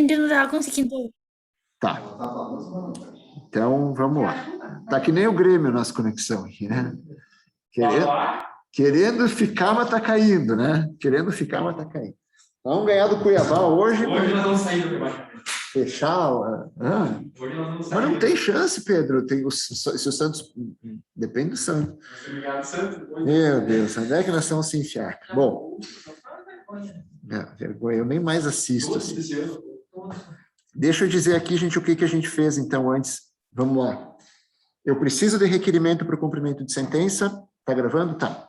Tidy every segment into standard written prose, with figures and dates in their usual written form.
gente não estava conseguindo. Tá. Então, vamos lá. Tá que nem o Grêmio nossa conexão aqui, né? Querendo ficar, mas tá caindo, né? Querendo ficar, mas tá caindo. Vamos ganhar do Cuiabá hoje. Hoje nós vamos sair do rebaixamento. Fechar. Hoje nós vamos sair. Mas não tem chance, Pedro. Se o Santos. Depende do Santos. Meu Deus, onde é que nós vamos se enfiar? Bom. Vergonha, eu nem mais assisto. Assim. Deixa eu dizer aqui, gente, o que a gente fez, então, antes. Vamos lá. Eu preciso de requerimento para o cumprimento de sentença. Está gravando? Tá.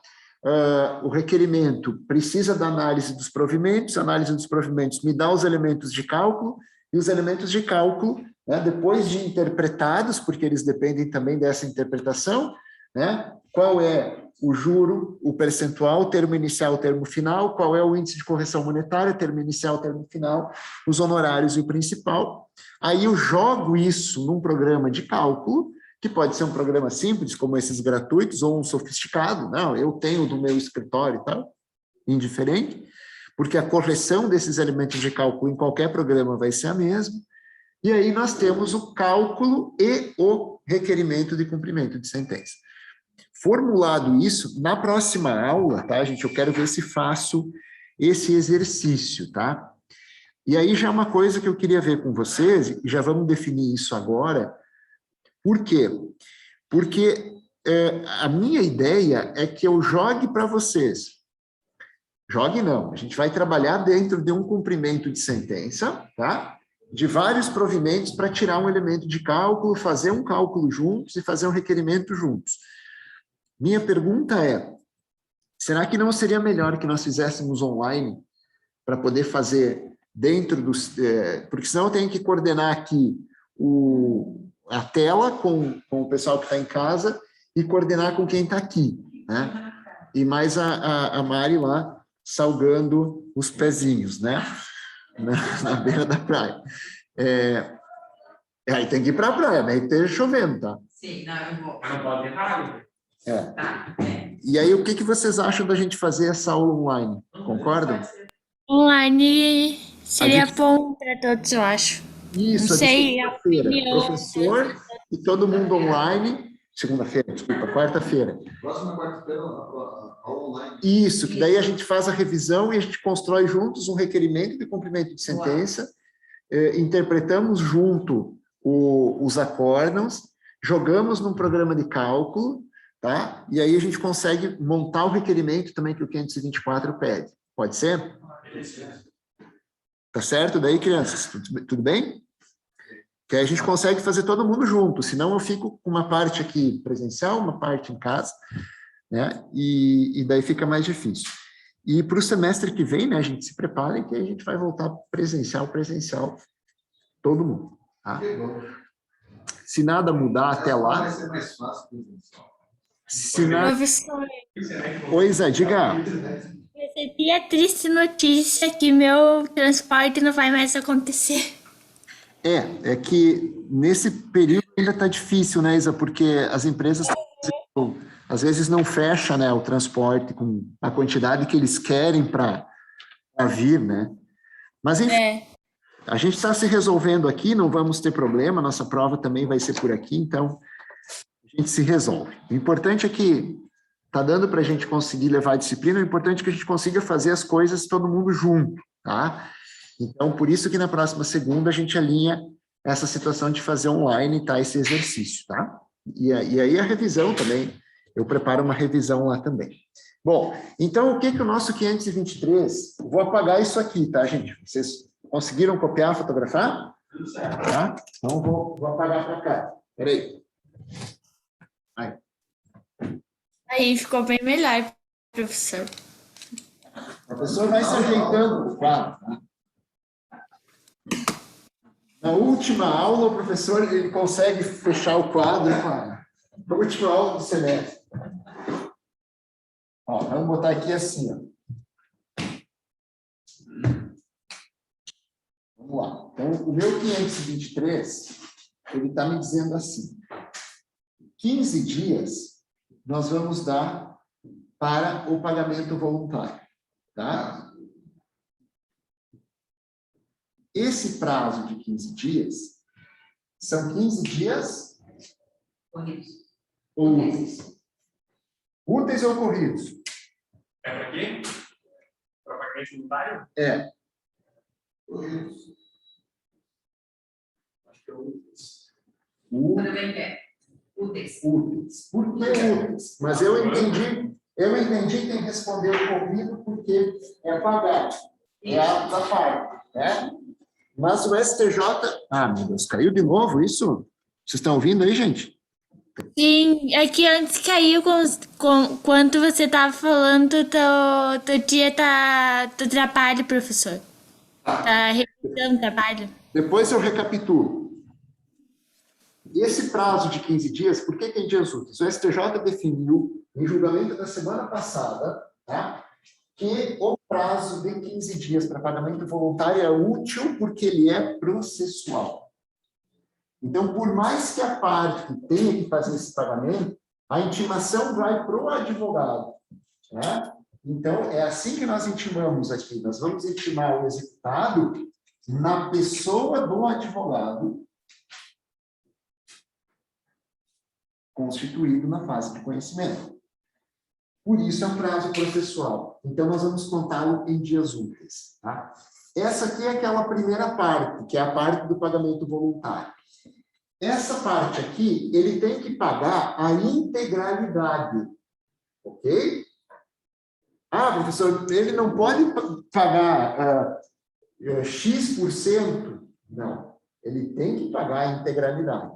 O requerimento precisa da análise dos provimentos. A análise dos provimentos me dá os elementos de cálculo. E os elementos de cálculo, né, depois de interpretados, porque eles dependem também dessa interpretação, né, qual é o juro, o percentual, o termo inicial, o termo final, qual é o índice de correção monetária, termo inicial, termo final, os honorários e o principal. Aí eu jogo isso num programa de cálculo, que pode ser um programa simples, como esses gratuitos, ou um sofisticado. Não, eu tenho do meu escritório e tal, indiferente, porque a correção desses elementos de cálculo em qualquer programa vai ser a mesma. E aí nós temos o cálculo e o requerimento de cumprimento de sentença. Formulado isso, na próxima aula, tá, gente? Eu quero ver se faço esse exercício, tá? E aí já é uma coisa que eu queria ver com vocês, e já vamos definir isso agora. Por quê? Porque a minha ideia é que eu jogue para vocês. Jogue não, a gente vai trabalhar dentro de um cumprimento de sentença, tá? De vários provimentos para tirar um elemento de cálculo, fazer um cálculo juntos e fazer um requerimento juntos. Minha pergunta é, será que não seria melhor que nós fizéssemos online para poder fazer dentro dos... porque senão eu tenho que coordenar aqui a tela com o pessoal que está em casa e coordenar com quem está aqui, né? E mais a Mari lá salgando os pezinhos, né? Na beira da praia. Aí tem que ir para a praia, né? E esteja chovendo, tá? Sim, não, eu vou. Não pode errar. Tá. E aí, o que vocês acham da gente fazer essa aula online? Concordam? Online seria bom para todos, eu acho. Isso, não sei a segunda-feira. opinião. Professor e todo mundo online. Segunda-feira, desculpa, quarta-feira. Próxima quarta-feira, a online. Isso, que daí a gente faz a revisão e a gente constrói juntos um requerimento de cumprimento de sentença, interpretamos junto os acórdãos, jogamos num programa de cálculo, tá? E aí a gente consegue montar o requerimento também que o 524 pede. Pode ser? Tá certo? Daí, crianças, tudo bem? Que aí a gente consegue fazer todo mundo junto, senão eu fico com uma parte aqui presencial, uma parte em casa, né? E daí fica mais difícil. E para o semestre que vem, né, a gente se prepara que a gente vai voltar presencial, todo mundo. Tá? Se nada mudar até lá... Vai ser mais fácil presencial. Se nada... Professor, Pois é, diga. recebi a triste notícia que meu transporte não vai mais acontecer. É que nesse período ainda está difícil, né, Isa? Porque as empresas, às vezes, não fecham, né, o transporte com a quantidade que eles querem para vir, né? Mas, enfim, a gente está se resolvendo aqui, não vamos ter problema, nossa prova também vai ser por aqui, então a gente se resolve. O importante é que está dando para a gente conseguir levar a disciplina, o importante é que a gente consiga fazer as coisas todo mundo junto, tá? Então, por isso que na próxima segunda a gente alinha essa situação de fazer online, tá? Esse exercício, tá? E aí a revisão também, eu preparo uma revisão lá também. Bom, então o que o nosso 523, vou apagar isso aqui, tá, gente? Vocês conseguiram copiar, fotografar? Tudo certo. Tá? Então vou apagar para cá. Peraí. Aí ficou bem melhor, professor. O professor vai se ajeitando o quadro, tá? Na última aula, o professor ele consegue fechar o quadro com a última aula do semestre. Ó, vamos botar aqui assim, ó. Vamos lá. Então, o meu 523, ele está me dizendo assim, 15 dias nós vamos dar para o pagamento voluntário, tá? esse prazo de 15 dias são 15 dias Corridos. ou úteis? Úteis ou corridos? É para quê? Para pagamento voluntário? É. Acho que é úteis. Tudo bem que é. Úteis. Úteis. Por que úteis? Mas eu entendi quem respondeu corrido porque é pagar. É a da parte, né? Mas o STJ... Ah, meu Deus, caiu de novo isso? Vocês estão ouvindo aí, gente? Sim, é que antes caiu quando você tava falando, teu dia tá trabalho, professor. Tá revisando trabalho. Depois eu recapitulo. Esse prazo de 15 dias, por que em dias úteis? O STJ definiu, em julgamento da semana passada, tá, que o prazo de 15 dias para pagamento voluntário é útil porque ele é processual. Então, por mais que a parte tenha que fazer esse pagamento, a intimação vai para o advogado. Né? Então, é assim que nós intimamos aqui. Nós vamos intimar o executado na pessoa do advogado constituído na fase de conhecimento. Por isso é um prazo processual. Então, nós vamos contá-lo em dias úteis. Tá? Essa aqui é aquela primeira parte, que é a parte do pagamento voluntário. Essa parte aqui, ele tem que pagar a integralidade. Ok? Ah, professor, ele não pode pagar X%? Não. Ele tem que pagar a integralidade.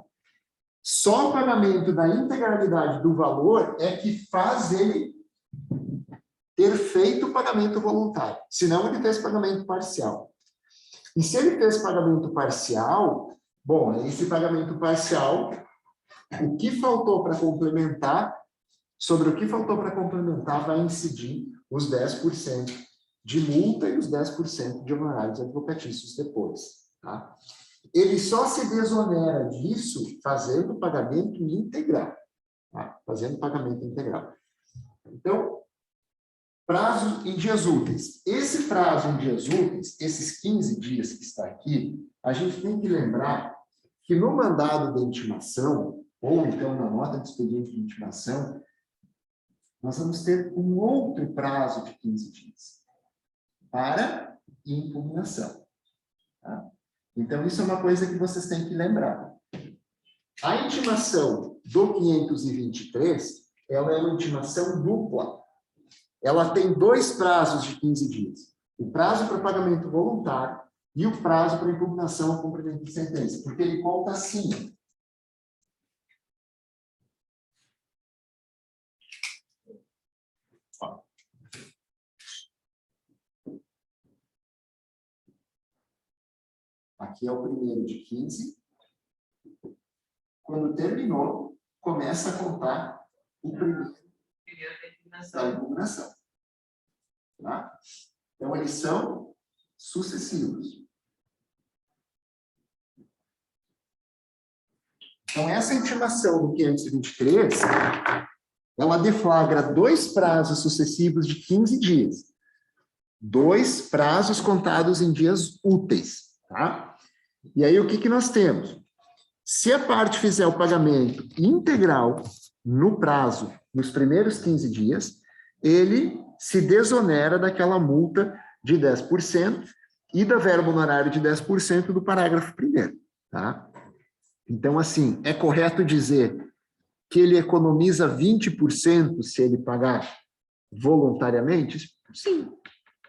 Só o pagamento da integralidade do valor é que faz ele ter feito o pagamento voluntário. Senão, ele fez pagamento parcial. E se ele fez pagamento parcial, bom, esse pagamento parcial, o que faltou para complementar, sobre o que faltou para complementar, vai incidir os 10% de multa e os 10% de honorários advocatícios depois. Tá? Ele só se desonera disso fazendo pagamento integral. Tá? Fazendo pagamento integral. Então, prazo em dias úteis. Esse prazo em dias úteis, esses 15 dias que está aqui, a gente tem que lembrar que no mandado de intimação, ou então na nota de expediente de intimação, nós vamos ter um outro prazo de 15 dias para impugnação. Tá? Então, isso é uma coisa que vocês têm que lembrar. A intimação do 523, ela é uma intimação dupla. Ela tem dois prazos de 15 dias. O prazo para pagamento voluntário e o prazo para impugnação ao cumprimento de sentença. Porque ele conta assim. Ó. Aqui é o primeiro de 15. Quando terminou, começa a contar o primeiro da impugnação. Tá? Então, eles são sucessivos. Então, essa intimação do 523, ela deflagra dois prazos sucessivos de 15 dias. Dois prazos contados em dias úteis. Tá? E aí, o que nós temos? Se a parte fizer o pagamento integral no prazo, nos primeiros 15 dias, ele se desonera daquela multa de 10% e da verba honorária de 10% do parágrafo 1º. Tá? Então, assim, é correto dizer que ele economiza 20% se ele pagar voluntariamente? Sim.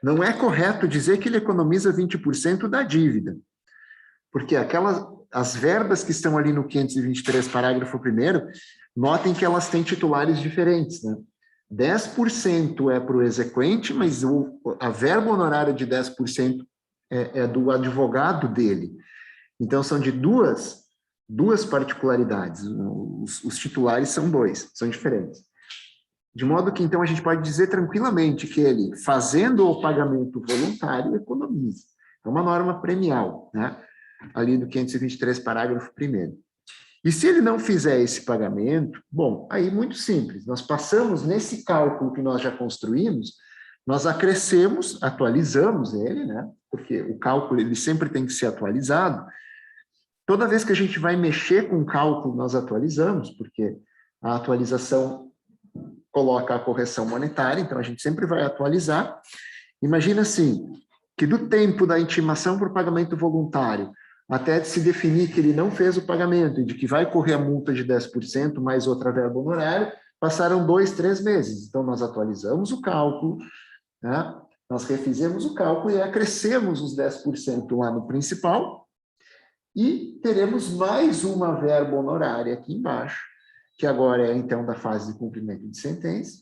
Não é correto dizer que ele economiza 20% da dívida, porque as verbas que estão ali no 523, parágrafo 1º, notem que elas têm titulares diferentes, né? 10% é para o exequente, mas a verba honorária de 10% é do advogado dele. Então, são de duas particularidades. Os titulares são dois, são diferentes. De modo que, então, a gente pode dizer tranquilamente que ele, fazendo o pagamento voluntário, economiza. É uma norma premial, né? Ali do 523, parágrafo 1º. E se ele não fizer esse pagamento, bom, aí muito simples, nós passamos nesse cálculo que nós já construímos, nós acrescemos, atualizamos ele, né? porque o cálculo ele sempre tem que ser atualizado. Toda vez que a gente vai mexer com o cálculo, nós atualizamos, porque a atualização coloca a correção monetária, então a gente sempre vai atualizar. Imagina assim, que do tempo da intimação para o pagamento voluntário, até se definir que ele não fez o pagamento e de que vai correr a multa de 10% mais outra verba honorária, passaram 2, 3 meses. Então, nós atualizamos o cálculo, né? Nós refizemos o cálculo e acrescemos os 10% lá no principal e teremos mais uma verba honorária aqui embaixo, que agora é, então, da fase de cumprimento de sentença,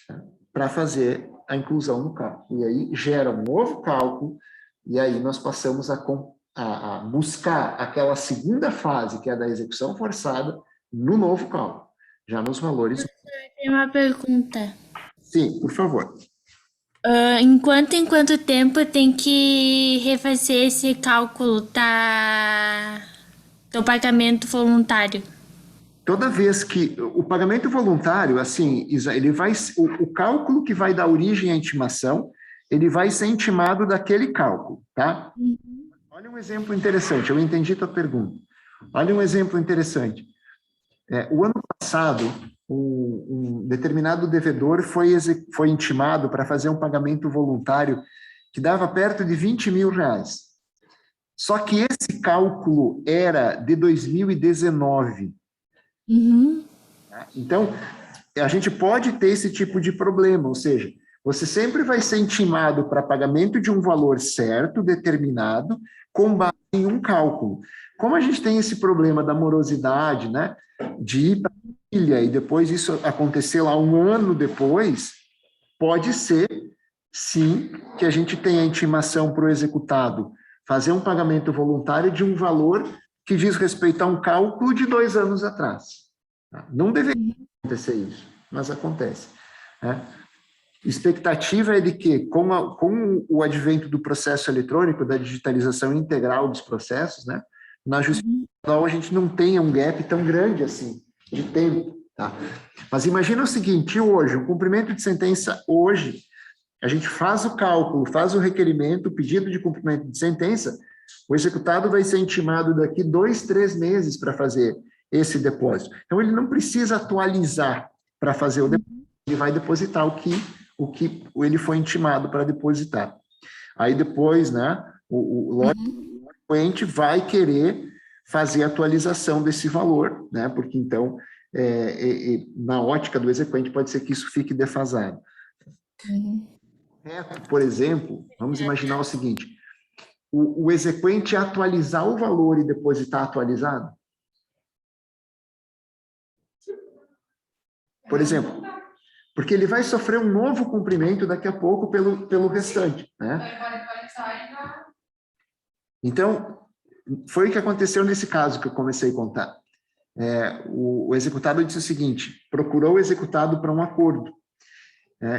né? Para fazer a inclusão no cálculo. E aí gera um novo cálculo, e aí nós passamos a buscar aquela segunda fase, que é a da execução forçada, no novo cálculo, já nos valores. Tem uma pergunta. Sim, por favor. Em quanto tempo tem que refazer esse cálculo do pagamento voluntário? Toda vez que o pagamento voluntário, assim, ele vai, o cálculo que vai dar origem à intimação, ele vai ser intimado daquele cálculo, tá? Olha um exemplo interessante, eu entendi tua pergunta. Olha um exemplo interessante. O ano passado, um determinado devedor foi intimado para fazer um pagamento voluntário que dava perto de R$20 mil. Só que esse cálculo era de 2019. Então, a gente pode ter esse tipo de problema, ou seja, você sempre vai ser intimado para pagamento de um valor certo, determinado, com base em um cálculo. Como a gente tem esse problema da morosidade, né, de ir para a ilha e depois isso acontecer lá um ano depois, pode ser, sim, que a gente tenha a intimação para o executado fazer um pagamento voluntário de um valor que diz respeito a um cálculo de 2 anos atrás. Não deveria acontecer isso, mas acontece, né? Expectativa é de que, com o advento do processo eletrônico, da digitalização integral dos processos, né, na justiça a gente não tenha um gap tão grande assim, de tempo. Tá? Mas imagina o seguinte, hoje, o cumprimento de sentença hoje, a gente faz o cálculo, faz o requerimento, o pedido de cumprimento de sentença, o executado vai ser intimado daqui 2, 3 meses para fazer esse depósito. Então, ele não precisa atualizar para fazer o depósito, ele vai depositar o que ele foi intimado para depositar. Aí depois, né, o cliente vai querer fazer a atualização desse valor, né, porque então, na ótica do exequente, pode ser que isso fique defasado. Por exemplo, vamos imaginar o seguinte, o exequente atualizar o valor e depositar atualizado? Por exemplo, porque ele vai sofrer um novo cumprimento daqui a pouco pelo restante, né? Então, foi o que aconteceu nesse caso que eu comecei a contar. O executado disse o seguinte, procurou o executado para um acordo,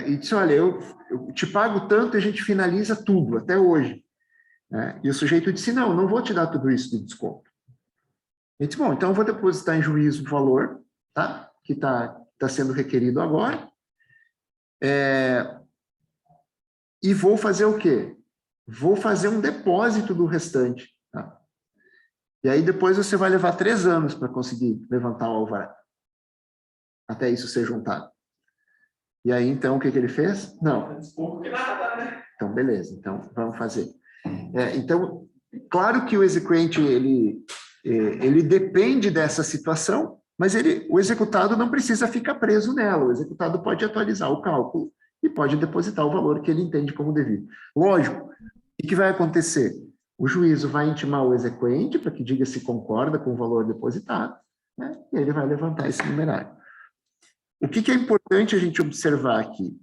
e disse, olha, eu te pago tanto e a gente finaliza tudo, até hoje. E o sujeito disse, não vou te dar tudo isso de desconto. Ele disse, bom, então eu vou depositar em juízo o valor, tá? Que está sendo requerido agora, e vou fazer o quê? Vou fazer um depósito do restante. Tá? E aí depois você vai levar 3 anos para conseguir levantar o alvará, até isso ser juntado. E aí, então, o que ele fez? Não. Então, beleza. Então, vamos fazer. Então, claro que o exequente, ele depende dessa situação, mas o executado não precisa ficar preso nela. O executado pode atualizar o cálculo e pode depositar o valor que ele entende como devido. Lógico, o que vai acontecer? O juízo vai intimar o exequente para que diga se concorda com o valor depositado, né? E ele vai levantar esse numerário. O que é importante a gente observar aqui?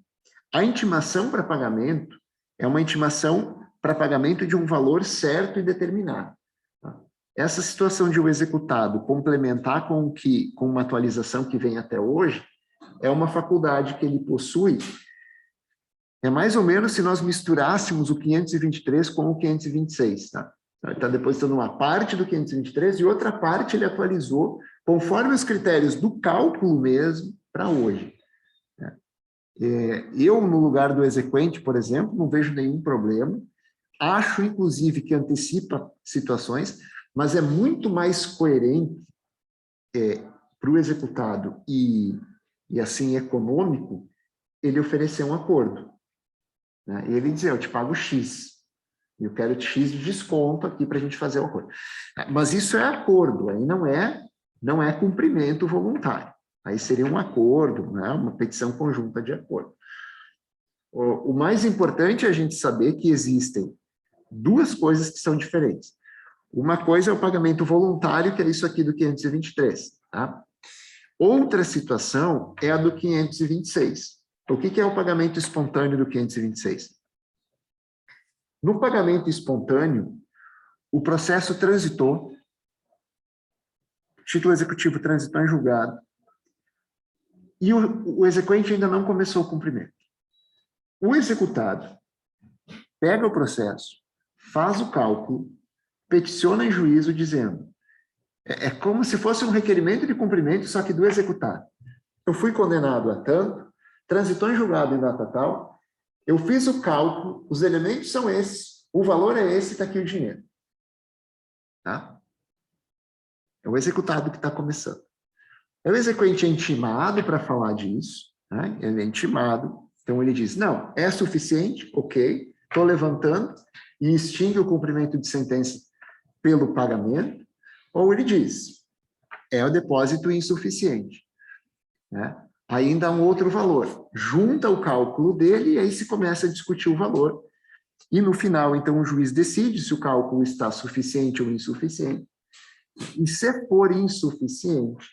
A intimação para pagamento é uma intimação para pagamento de um valor certo e determinado. Tá? Essa situação de o executado complementar com uma atualização que vem até hoje é uma faculdade que ele possui. É mais ou menos se nós misturássemos o 523 com o 526. Tá? Ele está depositando uma parte do 523 e outra parte ele atualizou conforme os critérios do cálculo mesmo para hoje. Eu, no lugar do exequente, por exemplo, não vejo nenhum problema. Acho, inclusive, que antecipa situações, mas é muito mais coerente para o executado e assim, econômico, ele oferecer um acordo. Né? E ele dizer, eu te pago X, eu quero X de desconto aqui para a gente fazer o acordo. Mas isso é acordo, aí não é cumprimento voluntário. Aí seria um acordo, né? Uma petição conjunta de acordo. O mais importante é a gente saber que existem duas coisas que são diferentes. Uma coisa é o pagamento voluntário, que é isso aqui do 523. Tá? Outra situação é a do 526. O que é o pagamento espontâneo do 526? No pagamento espontâneo, o processo transitou, o título executivo transitou em julgado, e o exequente ainda não começou o cumprimento. O executado pega o processo, faz o cálculo, peticiona em juízo dizendo, é como se fosse um requerimento de cumprimento, só que do executado. Eu fui condenado a tanto, transitou em julgado em data tal, eu fiz o cálculo, os elementos são esses, o valor é esse, está aqui o dinheiro. Tá? É o executado que está começando. O exequente é intimado para falar disso, né? Ele é intimado, então ele diz, não, é suficiente, ok, estou levantando e extingue o cumprimento de sentença pelo pagamento, ou ele diz, é o depósito insuficiente. Né? Ainda há um outro valor, junta o cálculo dele e aí se começa a discutir o valor. E no final, então, o juiz decide se o cálculo está suficiente ou insuficiente. E se for insuficiente,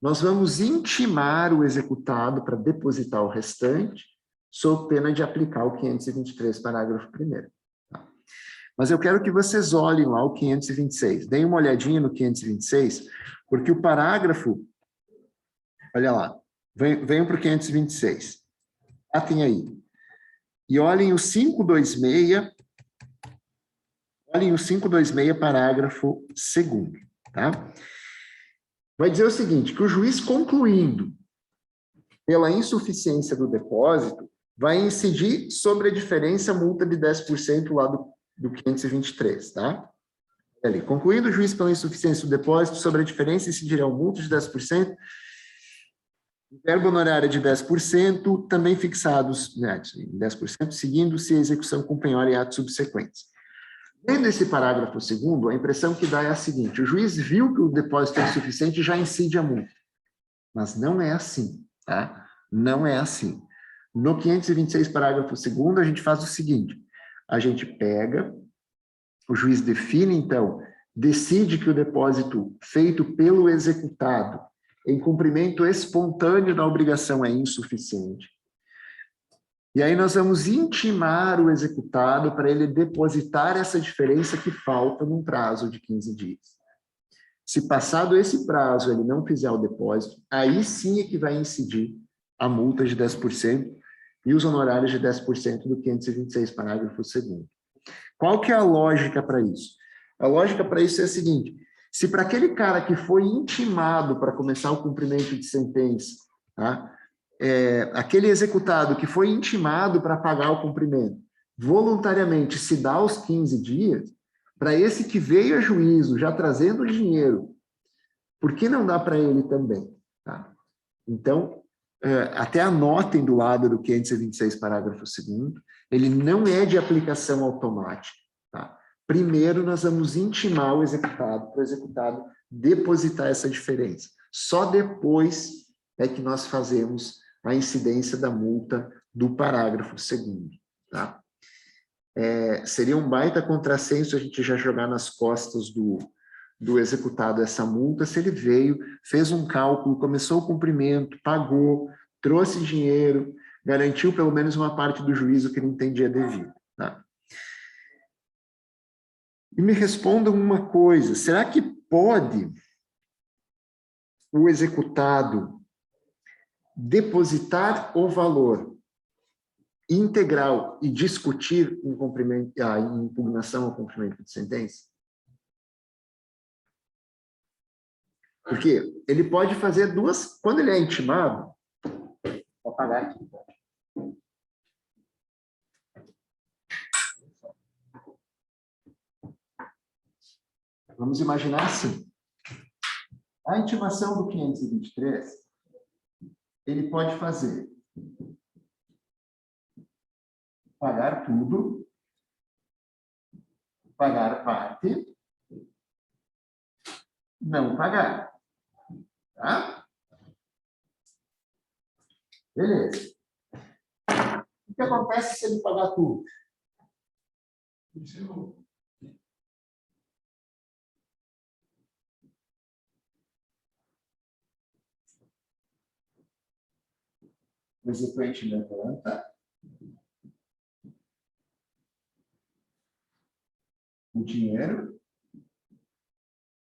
nós vamos intimar o executado para depositar o restante, sob pena de aplicar o 523, parágrafo 1º. Tá? Mas eu quero que vocês olhem lá o 526. Deem uma olhadinha no 526, porque o parágrafo... Olha lá, venham para o 526. Atem aí. E olhem o 526, parágrafo 2º, tá? Vai dizer o seguinte, que o juiz concluindo pela insuficiência do depósito, vai incidir sobre a diferença multa de 10% lá do 523, tá? Ali, concluindo o juiz pela insuficiência do depósito, sobre a diferença incidirão multa de 10%, verba honorária de 10%, também fixados, né, em 10%, seguindo-se a execução com penhora e atos subsequentes. Lendo esse parágrafo 2º, a impressão que dá é a seguinte, o juiz viu que o depósito é insuficiente e já incide a multa. Mas não é assim, tá? Não é assim. No 526, parágrafo 2º, a gente faz o seguinte, a gente pega, o juiz define, então, decide que o depósito feito pelo executado em cumprimento espontâneo da obrigação é insuficiente. E aí nós vamos intimar o executado para ele depositar essa diferença que falta num prazo de 15 dias. Se passado esse prazo ele não fizer o depósito, aí sim é que vai incidir a multa de 10% e os honorários de 10% do 526, parágrafo 2º. Qual que é a lógica para isso? A lógica para isso é a seguinte, se para aquele cara que foi intimado para começar o cumprimento de sentença, tá? Aquele executado que foi intimado para pagar o cumprimento, voluntariamente se dá os 15 dias, para esse que veio a juízo, já trazendo o dinheiro, por que não dá para ele também? Tá? Então, até anotem do lado do 526, parágrafo 2º, ele não é de aplicação automática. Tá? Primeiro, nós vamos intimar o executado, para o executado depositar essa diferença. Só depois é que nós fazemos a incidência da multa do parágrafo 2º. Tá? Seria um baita contrassenso a gente já jogar nas costas do executado essa multa, se ele veio, fez um cálculo, começou o cumprimento, pagou, trouxe dinheiro, garantiu pelo menos uma parte do juízo que ele entendia devido. Tá? E me respondam uma coisa, será que pode o executado depositar o valor integral e discutir a impugnação ao cumprimento de sentença? Porque ele pode fazer duas... Quando ele é intimado... Vou apagar aqui. Vamos imaginar assim. A intimação do 523, ele pode fazer pagar tudo, pagar parte, não pagar. Tá? Beleza. O que acontece se ele pagar tudo? O exequente levanta o dinheiro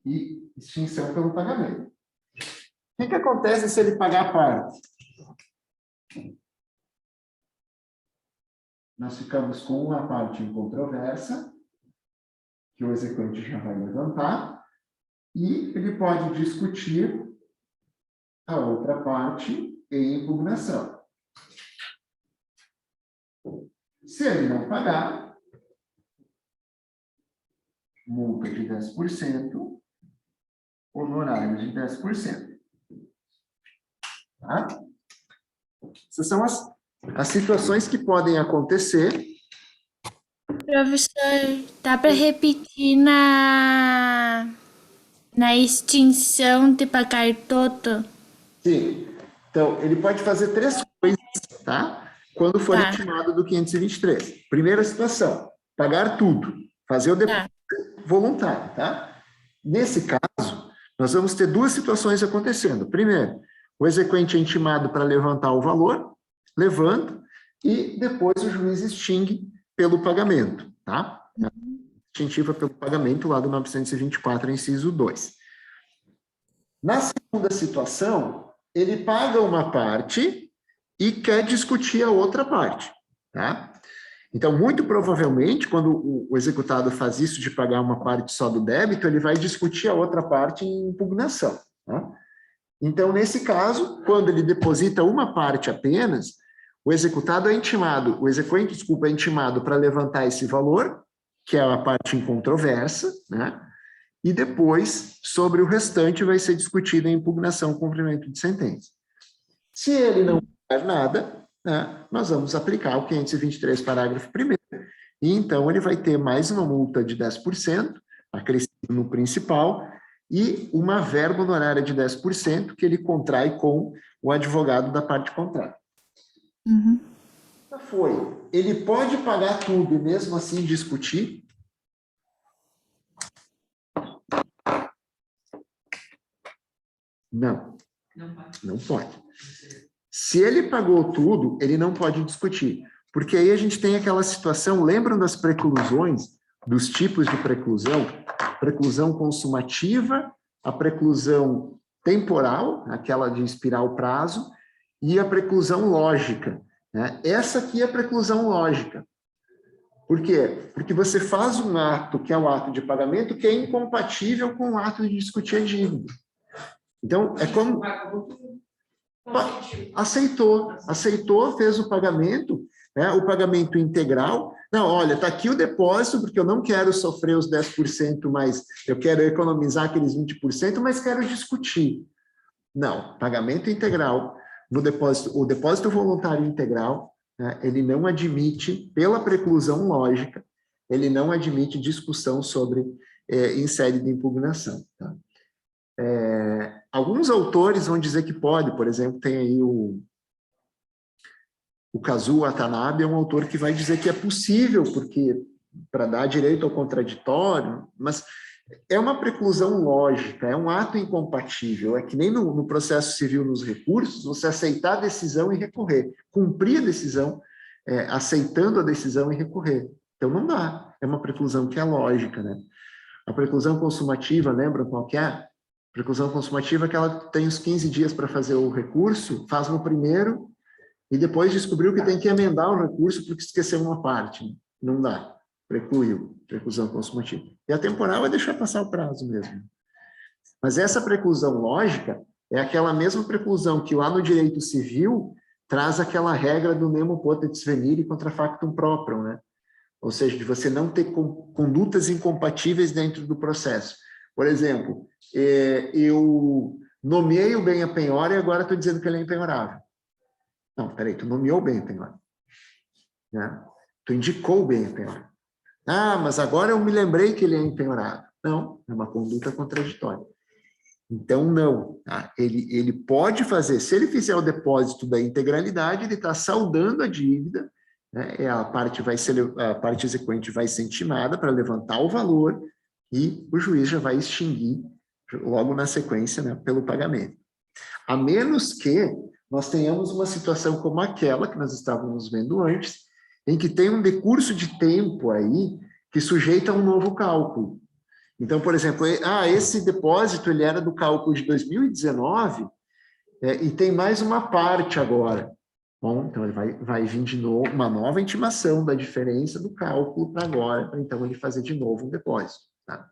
e extinção pelo pagamento. O que acontece se ele pagar a parte? Nós ficamos com uma parte incontroversa, que o exequente já vai levantar, e ele pode discutir a outra parte em impugnação. Se ele não pagar, multa de 10%, honorário de 10%. Tá? Essas são as situações que podem acontecer. Professor, dá para repetir na extinção de pagar todo? Sim. Então, ele pode fazer 3 coisas, tá? Quando for Tá. intimado do 523. Primeira situação, pagar tudo, fazer o depósito voluntário, tá? Nesse caso, nós vamos ter 2 situações acontecendo. Primeiro, o exequente é intimado para levantar o valor, levanta, e depois o juiz extingue pelo pagamento, tá? Extintiva pelo pagamento lá do 924, inciso 2. Na segunda situação, ele paga uma parte e quer discutir a outra parte, tá? Então, muito provavelmente, quando o executado faz isso de pagar uma parte só do débito, ele vai discutir a outra parte em impugnação, tá? Então, nesse caso, quando ele deposita uma parte apenas, o executado é intimado, o exequente, desculpa, é intimado para levantar esse valor, que é a parte incontroversa, né? E depois, sobre o restante, vai ser discutido em impugnação, cumprimento de sentença. Se ele não fizer nada, né, nós vamos aplicar o 523, parágrafo 1º, e então ele vai ter mais uma multa de 10%, acrescido no principal, e uma verba honorária de 10% que ele contrai com o advogado da parte contrária. Uhum. Foi. Ele pode pagar tudo e mesmo assim discutir? Não. Não pode. Se ele pagou tudo, ele não pode discutir. Porque aí a gente tem aquela situação, lembram das preclusões, dos tipos de preclusão? Preclusão consumativa, a preclusão temporal, aquela de expirar o prazo, e a preclusão lógica, né? Essa aqui é a preclusão lógica. Por quê? Porque você faz um ato, que é o ato de pagamento, que é incompatível com o ato de discutir a dívida. Então, é como... Aceitou, fez o pagamento, né? O pagamento integral. Não, olha, está aqui o depósito, porque eu não quero sofrer os 10%, mas eu quero economizar aqueles 20%, mas quero discutir. Não, pagamento integral, no depósito, o depósito voluntário integral, né, ele não admite, pela preclusão lógica, ele não admite discussão sobre em sede de impugnação. Tá? Alguns autores vão dizer que pode, por exemplo, tem aí o Kazuo Watanabe, é um autor que vai dizer que é possível, porque para dar direito ao contraditório, mas é uma preclusão lógica, é um ato incompatível, é que nem no processo civil nos recursos, você aceitar a decisão e recorrer, cumprir a decisão, aceitando a decisão e recorrer. Então não dá, é uma preclusão que é lógica, né? A preclusão consumativa, lembram qual que é? Preclusão consumativa é que ela tem os 15 dias para fazer o recurso, faz no primeiro, e depois descobriu que tem que emendar o recurso porque esqueceu uma parte. Não dá. Precluiu, preclusão consumativa. E a temporal é deixar passar o prazo mesmo. Mas essa preclusão lógica é aquela mesma preclusão que lá no direito civil traz aquela regra do nemo potens venire contra factum proprium, né? Ou seja, de você não ter condutas incompatíveis dentro do processo. Por exemplo, eu nomeei o bem a penhora e agora estou dizendo que ele é impenhorável. Não, peraí, tu nomeou o bem a penhora. Né? Tu indicou o bem a penhora. Ah, mas agora eu me lembrei que ele é impenhorável. Não, é uma conduta contraditória. Então, não. Tá? Ele pode fazer, se ele fizer o depósito da integralidade, ele está saldando a dívida, né? A parte exequente vai ser intimada para levantar o valor e o juiz já vai extinguir logo na sequência, né, pelo pagamento. A menos que nós tenhamos uma situação como aquela que nós estávamos vendo antes, em que tem um decurso de tempo aí que sujeita a um novo cálculo. Então, por exemplo, esse depósito ele era do cálculo de 2019 e tem mais uma parte agora. Bom, então ele vai vir de novo uma nova intimação da diferença do cálculo para agora, para então ele fazer de novo um depósito. Tá?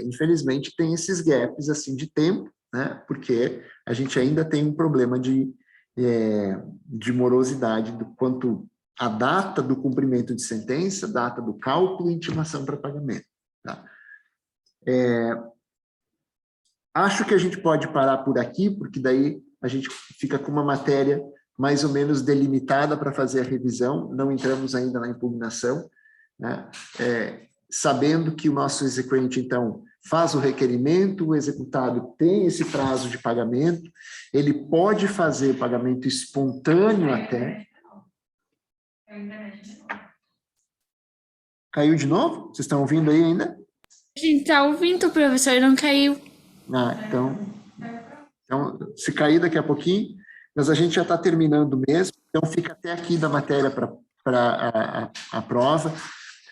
Infelizmente tem esses gaps assim de tempo, né? Porque a gente ainda tem um problema de morosidade do quanto a data do cumprimento de sentença, data do cálculo e intimação para pagamento. Tá? Acho que a gente pode parar por aqui, porque daí a gente fica com uma matéria mais ou menos delimitada para fazer a revisão, não entramos ainda na impugnação, né? Sabendo que o nosso exequente, então, faz o requerimento, o executado tem esse prazo de pagamento, ele pode fazer pagamento espontâneo até. Caiu de novo? Vocês estão ouvindo aí ainda? A gente está ouvindo, professor, não caiu. Então, se cair daqui a pouquinho, mas a gente já está terminando mesmo, então fica até aqui da matéria para a prova.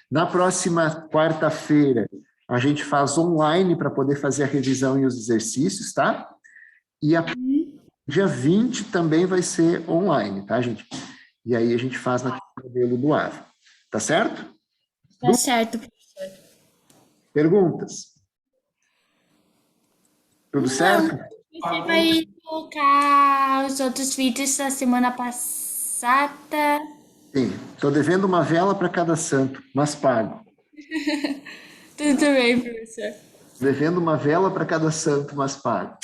Na próxima quarta-feira, a gente faz online para poder fazer a revisão e os exercícios, tá? E dia 20 também vai ser online, tá, gente? E aí a gente faz naquele modelo do AVE. Tá certo? Tá certo, professor. Perguntas? Tudo certo? Você vai colocar os outros vídeos da semana passada? Sim. Estou devendo uma vela para cada santo, mas pago. Tudo bem, professor. Devendo uma vela para cada santo, mas pago.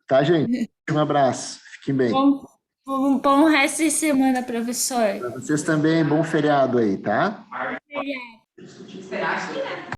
Tá, gente? Um abraço. Fiquem bem. Bom resto de semana, professor. Para vocês também, bom feriado aí, tá? Esperar aqui, né?